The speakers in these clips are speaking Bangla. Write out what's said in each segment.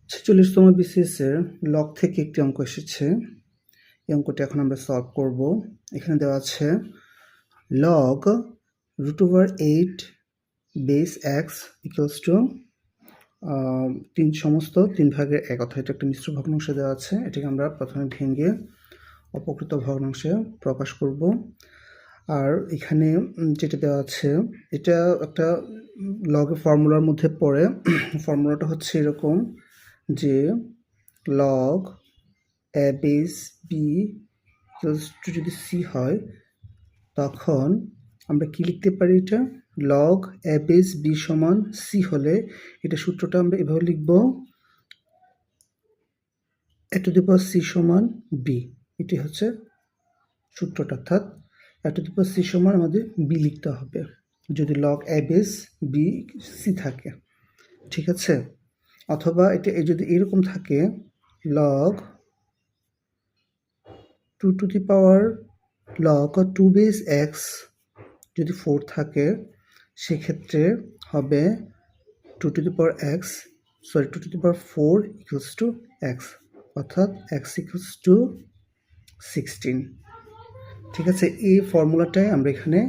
46তম BCS এর লগ থেকে একটি অঙ্ক এসেছে। এই অঙ্কটি এখন আমরা সলভ করব। এখানে দেওয়া আছে log √8 base x equals to 3/3 অর্থাৎ এটা একটা মিশ্র ভগ্নাংশ দেওয়া আছে। এটাকে আমরা প্রথমে ভেঙে অপকৃত ভগ্নাংশে প্রকাশ করব। আর এখানে যেটা দেওয়া আছে এটা একটা লগের ফর্মুলার মধ্যে পড়ে। ফর্মুলাটা হচ্ছে এরকম যে log a base b equals to যদি c হয় তখন আমরা কি লিখতে পারি, এটা log a base b সমান c হলে এটা সূত্রটা আমরা এভাবে লিখব a to the power c সমান b। এটি হচ্ছে সূত্রটা, অর্থাৎ a to the power c সমান আমাদের b লিখতে হবে যদি log a base b c থাকে, ঠিক আছে। অথবা এটা যদি এরকম থাকে log 2 to the power log 2 base x যদি 4 থাকে সেক্ষেত্রে হবে 2 to the power 2 to the power 4 equals to x, অর্থাৎ x equals to 16। ঠিক আছে, এই ফর্মুলাটাই আমরা এখানে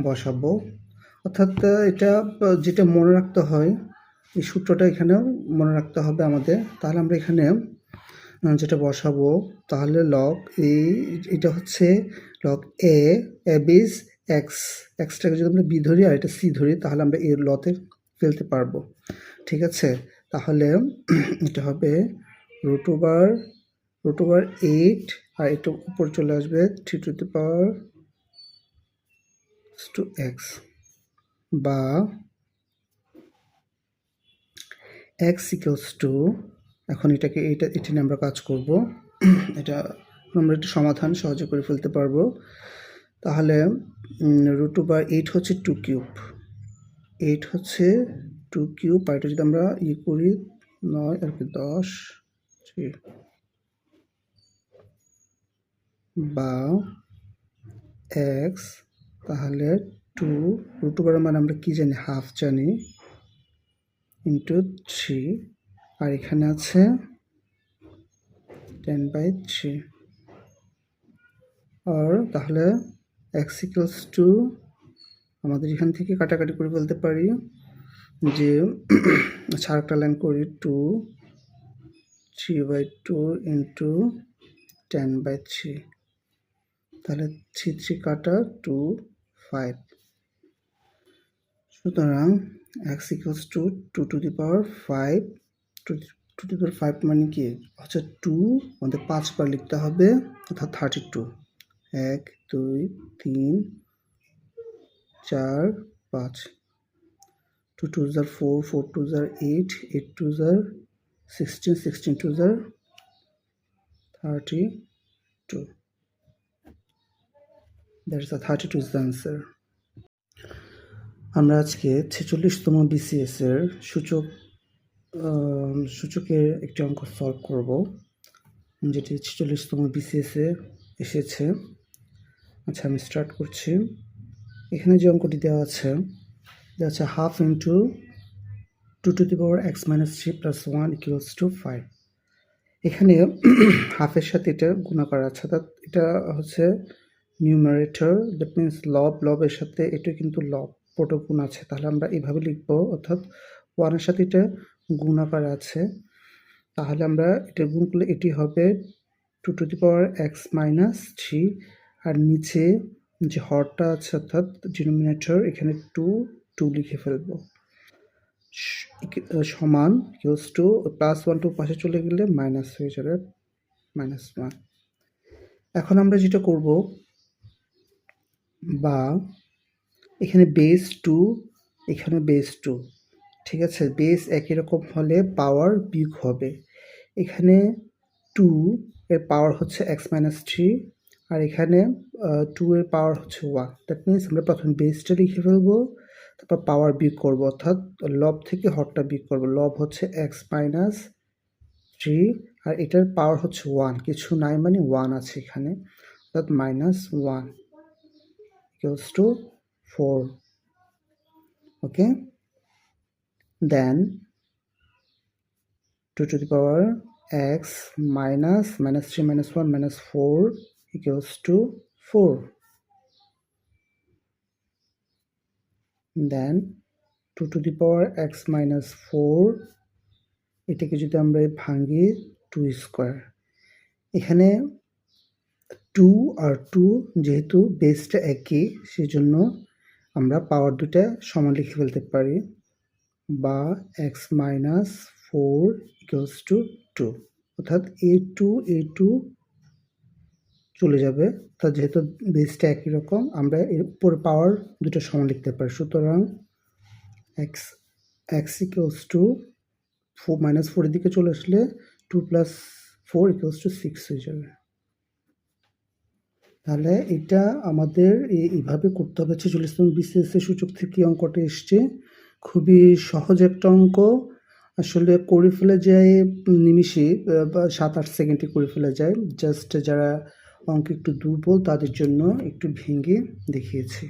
বসাবো। অর্থাৎ এটা যেটা মনে রাখতে হয়, এই সূত্রটা এখানেও মনে রাখতে হবে আমাদের। তাহলে আমরা এখানে যেটা বসাবো তাহলে লগ এটা হচ্ছে লগ এ বেস এক্সটাকে যদি আমরা বি ধরি আর এটা সি ধরি তাহলে আমরা এর লতে ফেলতে পারবো, ঠিক আছে। তাহলে এটা হবে √8 আর এটা উপর চলে আসবে 3 to the power x বা x equals to, এখন এটা নিয়ে আমরা কাজ করব। এটা আমরা একটু সমাধান সহজে করে ফেলতে পারবো। তাহলে √8 হচ্ছে 2 কিউব, 8 হচ্ছে 2 কিউব, আর এটা যদি আমরা করি 9 আর কি 10 বা x, তাহলে 2 √8 মানে আমরা কি জানি, হাফ জানি, ইন্টু 3, আর এখানে আছে 10/3। আর তাহলে x equals to আমাদের এখান থেকে কাটাকাটি করে ফেলতে পারি যে আরেকটা লাইন করি 2 3/2 ইন্টু 10/3, তাহলে 3 কাটা 2 5। সুতরাং x equals to 2 to the power 5, 2 to the power 5 মানে কি হচ্ছে 2 আমাদের 5 বার লিখতে হবে, অর্থাৎ 32। 1 2 3 4 5, 2 2s are 4, 4 2s are 8, 8 2s are 16, 16 2s are 32. That is the 32 is the answer. আমরা আজকে 46তম BCS এর সূচকের একটি অঙ্ক সলভ করব, যেটি 46তম BCS এ এসেছে। আচ্ছা, আমি স্টার্ট করছি। এখানে যে অঙ্কটি দেওয়া আছে half into 2 to the power x minus 3 plus 1 equals to 5। এখানে হাফের সাথে এটা গুণাকার আছে, অর্থাৎ এটা হচ্ছে নিউমারেটর, দ্যাট মিনস লবের সাথে এটা কিন্তু গুণ আছে। তাহলে আমরা এইভাবে লিখব, অর্থাৎ 1-এর সাথে এটা গুণাকার আছে। তাহলে আমরা এটা গুণ করলে এটি হবে 2 to the power x minus 3, আর নিচে যে হরটা আছে অর্থাৎ ডিনোমিনেটর, এখানে 2 লিখে ফেলবো, সমান ইকুয়ালস টু +1 2 পাশে চলে গেলে মাইনাস হয়ে যাবে, -1। এখন আমরা যেটা করব, বা এখানে বেস 2 এখানে বেস 2, ঠিক আছে। বেস একই রকম হলে পাওয়ার বিয়োগ হবে। এখানে 2 এর পাওয়ার হচ্ছে x minus 3, আর এখানে 2 এর পাওয়ার হচ্ছে 1। দ্যাট মিনস আমরা প্রথমে বেসটা লিখে ফেলবো, তারপর পাওয়ার বিয়োগ করবো, অর্থাৎ লব থেকে হরটা বিয়োগ করবো। লব হচ্ছে x minus 3 আর এটার পাওয়ার হচ্ছে 1, কিছু নাই মানে 1 আছে এখানে, অর্থাৎ -1 equals to 4। Okay, then 2 to the power x minus -3 - 1 - 4 equals to 4. Then 2 to the power x minus 4, এটাকে যদি আমরা ভাঙি 2 স্কোয়ার। এখানে 2 আর 2 যেহেতু বেসটা একই, সেজন্য আমরা পাওয়ার দুটা সমান লিখে ফেলতে পারি, বা x minus 4 equals to 2, অর্থাৎ a2 চলে যাবে। অর্থাৎ যেহেতু বেসটা একই রকম, আমরা এর উপরে পাওয়ার দুটো সমান লিখতে পারি। সুতরাং x equals to 4 -4 এর দিকে চলে আসলে 2 + 4 equals to 6 হয়ে যাবে। তাহলে এটা আমাদের এইভাবে করতে হবে। 46তম BCS সূচক থেকে অঙ্কটা এসছে। খুবই সহজ একটা অঙ্ক, আসলে করে ফেলা যায় নিমিষেই, 7-8 সেকেন্ডে করে ফেলা যায়। জাস্ট যারা অঙ্কে একটু দুর্বল তাদের জন্য একটু ভেঙে দেখিয়েছি।